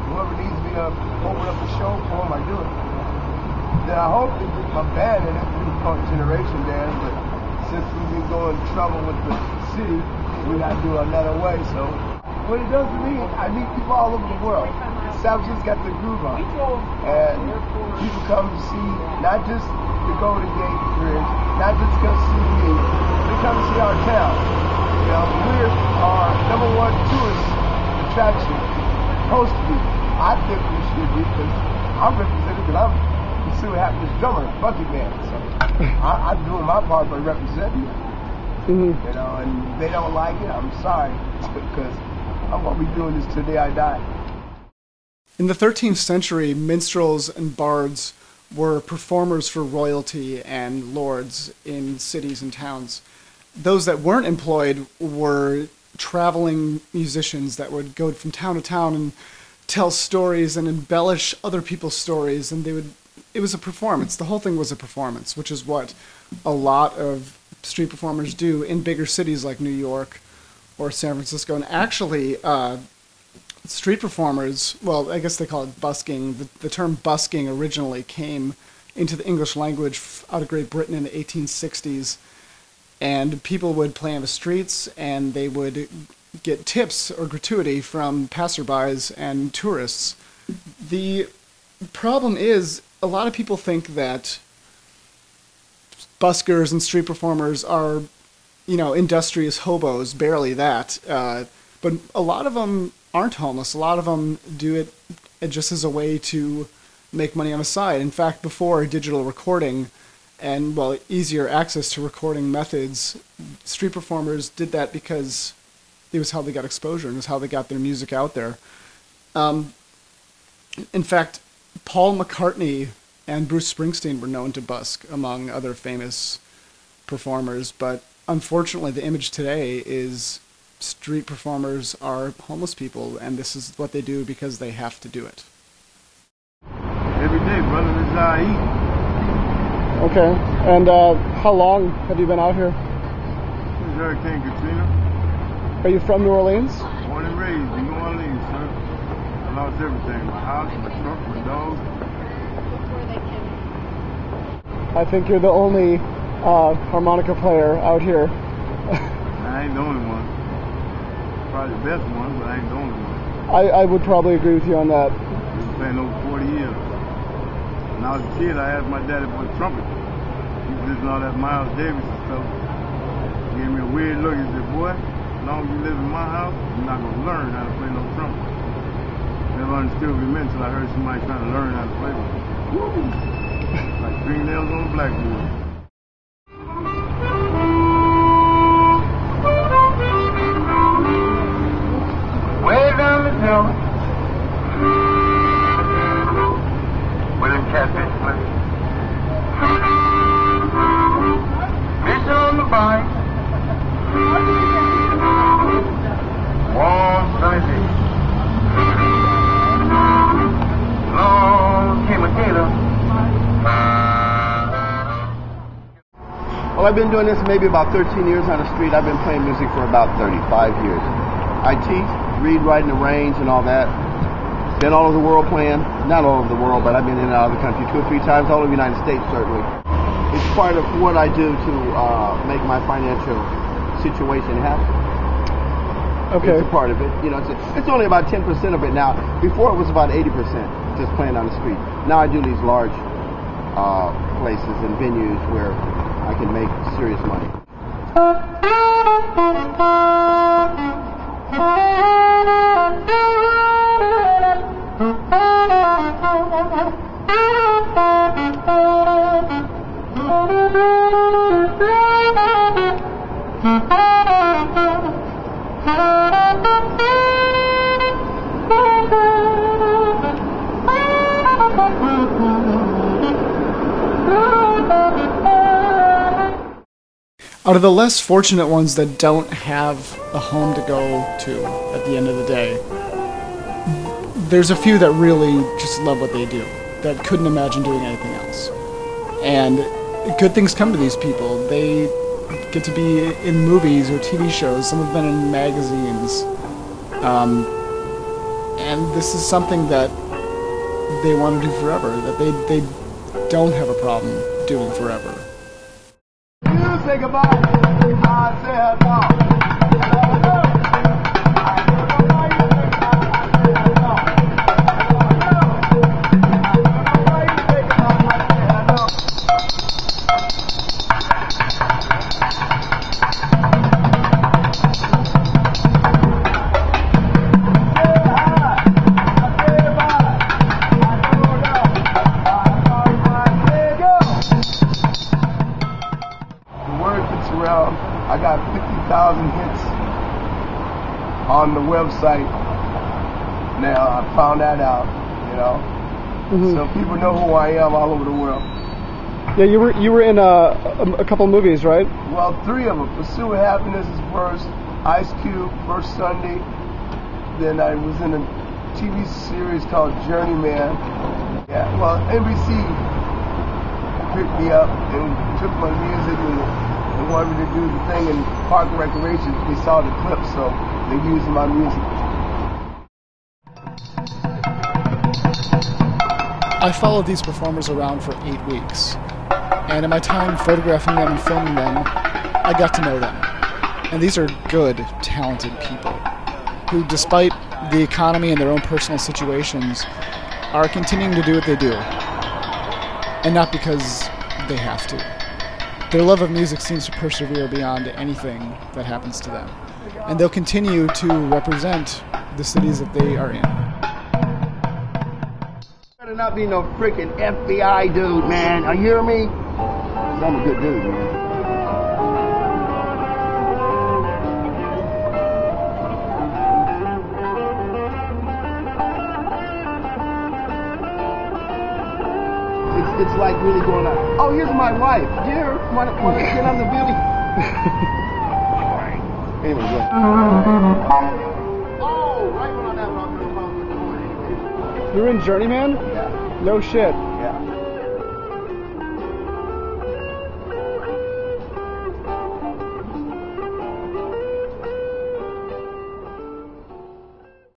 whoever needs me to open up a show for them, I do it. Then I hope that my band, and it's been called Generation Dance, but since we've been going trouble with the city, we got to do it another way. So what it does to me, I meet people all over the world. South just got the groove on. And people come to see not just the Golden Gate Bridge, not just to come see me, they come to see our town. You know, we're our #1 tourist attraction, supposed to be. I think we should be, because I'm represented, because I'm see what happened to this drummer, Bucketman. So I'm doing my part by representing them. Mm-hmm. You know, and they don't like it, I'm sorry, because I'm going to be doing this till the day I die. In the 13th century, minstrels and bards were performers for royalty and lords in cities and towns. Those that weren't employed were traveling musicians that would go from town to town and tell stories and embellish other people's stories, and it was a performance. The whole thing was a performance, which is what a lot of street performers do in bigger cities like New York or San Francisco. And actually, street performers, well, I guess they call it busking. The term busking originally came into the English language out of Great Britain in the 1860s. And people would play on the streets, and they would get tips or gratuity from passerbys and tourists. The problem is, a lot of people think that buskers and street performers are, industrious hobos, barely that. But a lot of them aren't homeless. A lot of them do it just as a way to make money on the side. In fact, before digital recording and, easier access to recording methods, street performers did that because it was how they got exposure and it was how they got their music out there. In fact, Paul McCartney and Bruce Springsteen were known to busk, among other famous performers, but unfortunately the image today is street performers are homeless people, and this is what they do because they have to do it. Every day, brother, this is how I eat. Okay, and how long have you been out here? Since Hurricane Katrina. Are you from New Orleans? Born and raised in New Orleans, sir. I lost everything, my house, my truck, my dog. I think you're the only harmonica player out here. I ain't the only one. Probably the best one, but I ain't the only one. I would probably agree with you on that. I've been playing over 40 years. When I was a kid, I asked my daddy for a trumpet. He was listening to all that Miles Davis and stuff. He gave me a weird look. He said, boy, as long as you live in my house, you're not going to learn how to play no trumpet. Never understood what it meant until I heard somebody trying to learn how to play one. Woo! Like fingernails on a blackboard. Way down the hill. Catfish place. Fish on the bike. Warm sunny day. Long came a gator. Well, I've been doing this maybe about 13 years on the street. I've been playing music for about 35 years. I teach, read, write in the range and all that. Been all over the world playing, not all over the world, but I've been in and out of the country 2 or 3 times, all over the United States certainly. It's part of what I do to make my financial situation happen. Okay. It's a part of it. It's only about 10% of it now. Before it was about 80% just playing on the street. Now I do these large places and venues where I can make serious money. Out of the less fortunate ones that don't have a home to go to at the end of the day, there's a few that really just love what they do, that couldn't imagine doing anything else. And good things come to these people. They get to be in movies or TV shows. Some have been in magazines. And this is something that they want to do forever, that they don't have a problem doing forever. You think about it, I said no. I got 50,000 hits on the website. Now I found that out, you know. Mm-hmm. So people know who I am all over the world. Yeah, you were in a couple movies, right? Well, 3 of them. Pursuit of Happiness is first. Ice Cube, First Sunday. Then I was in a TV series called Journeyman. Yeah, well, NBC picked me up and took my music and wanted me to do the thing in Park and Recreation. They saw the clip, so they used my music. I followed these performers around for 8 weeks, and in my time photographing them and filming them, I got to know them. And these are good, talented people who, despite the economy and their own personal situations, are continuing to do what they do, and not because they have to. Their love of music seems to persevere beyond anything that happens to them, and they'll continue to represent the cities that they are in. Better not be no freaking FBI dude, man. You hear me? 'Cause I'm a good dude, man. It's like really going on. Oh, here's my wife. Dear, want to get on the beauty? Anyway, go. Oh, right when I'm at You're in Journeyman? Yeah. No shit. Yeah.